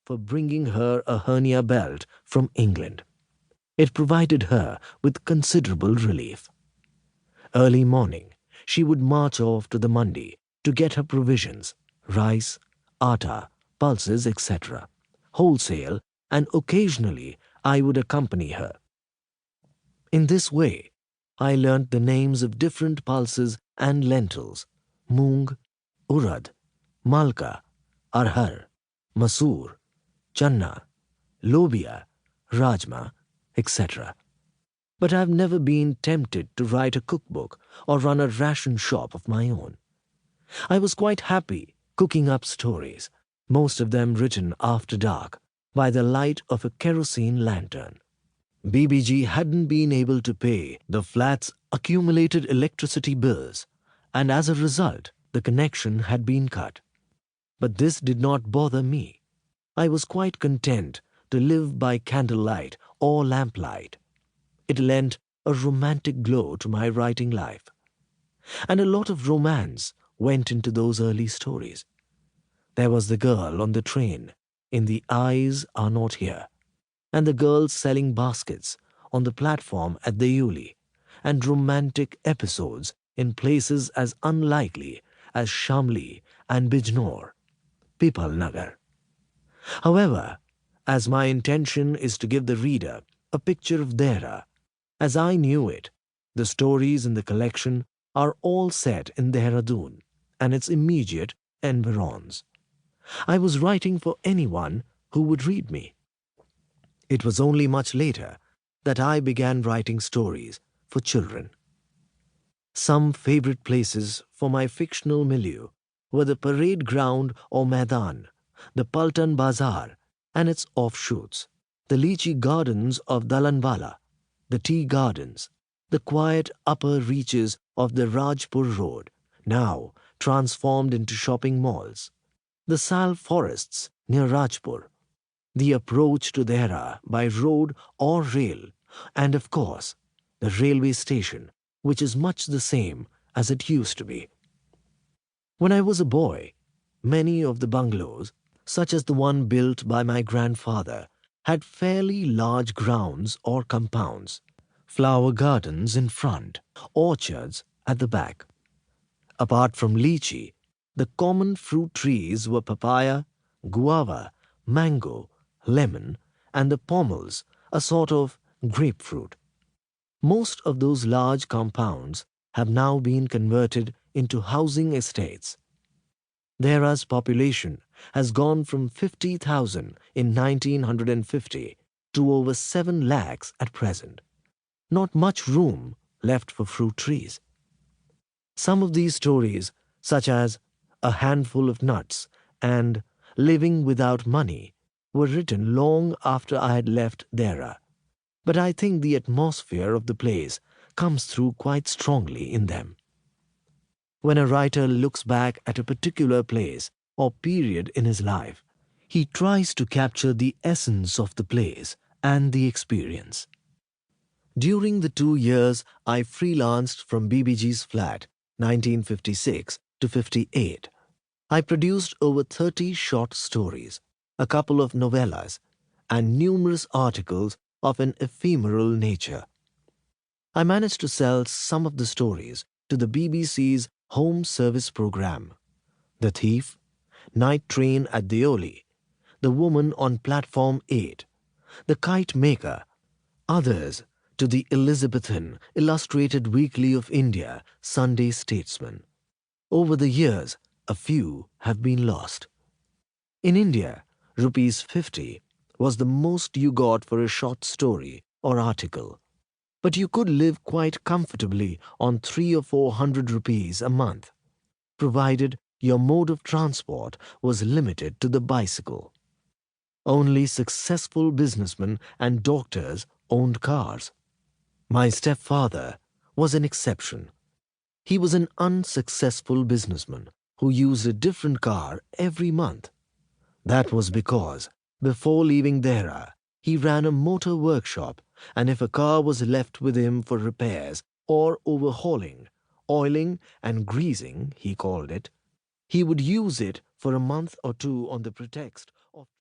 for bringing her a hernia belt from England. It provided her with considerable relief. Early morning, she would march off to the mandi to get her provisions, rice, atta, pulses, etc., wholesale, and occasionally I would accompany her. In this way, I learnt the names of different pulses and lentils, moong, urad, malka, arhar, masoor, channa, lobia, rajma, etc. But I've never been tempted to write a cookbook or run a ration shop of my own. I was quite happy cooking up stories, most of them written after dark, by the light of a kerosene lantern. BBG hadn't been able to pay the flat's accumulated electricity bills, and as a result, the connection had been cut. But this did not bother me. I was quite content to live by candlelight or lamplight. It lent a romantic glow to my writing life. And a lot of romance went into those early stories. There was the girl on the train in The Eyes Are Not Here, and the girls selling baskets on the platform at the Uli, and romantic episodes in places as unlikely as Shamli and Bijnor, Pipal Nagar. However, as my intention is to give the reader a picture of Dehra, as I knew it, the stories in the collection are all set in Dehradun and its immediate environs. I was writing for anyone who would read me. It was only much later that I began writing stories for children. Some favorite places for my fictional milieu were the parade ground or Maidan, the Paltan Bazaar and its offshoots, the lichi gardens of Dalanwala, the tea gardens, the quiet upper reaches of the Rajpur Road, now transformed into shopping malls, the sal forests near Rajpur, the approach to Dehra by road or rail, and of course, the railway station, which is much the same as it used to be. When I was a boy, many of the bungalows, such as the one built by my grandfather, had fairly large grounds or compounds, flower gardens in front, orchards at the back. Apart from lichi, the common fruit trees were papaya, guava, mango, lemon, and the pommels, a sort of grapefruit. Most of those large compounds have now been converted into housing estates. Dehra's population has gone from 50,000 in 1950 to over 7 lakhs at present. Not much room left for fruit trees. Some of these stories, such as A Handful of Nuts and Living Without Money, were written long after I had left Dehra, but I think the atmosphere of the place comes through quite strongly in them. When a writer looks back at a particular place or period in his life, he tries to capture the essence of the place and the experience. During the 2 years I freelanced from BBG's flat, 1956 to 58, I produced over 30 short stories, a couple of novellas, and numerous articles of an ephemeral nature. I managed to sell some of the stories to the BBC's home service program: The Thief, Night Train at Deoli, The Woman on Platform 8, The Kite Maker, others to the Elizabethan Illustrated Weekly of India, Sunday Statesman. Over the years, a few have been lost. In India, rupees 50 was the most you got for a short story or article, but you could live quite comfortably on 300 or 400 rupees a month, provided your mode of transport was limited to the bicycle. Only successful businessmen and doctors owned cars. My stepfather was an exception. He was an unsuccessful businessman who used a different car every month. That was because, before leaving Dehra, he ran a motor workshop, and if a car was left with him for repairs or overhauling, oiling and greasing, he called it, he would use it for a month or two on the pretext of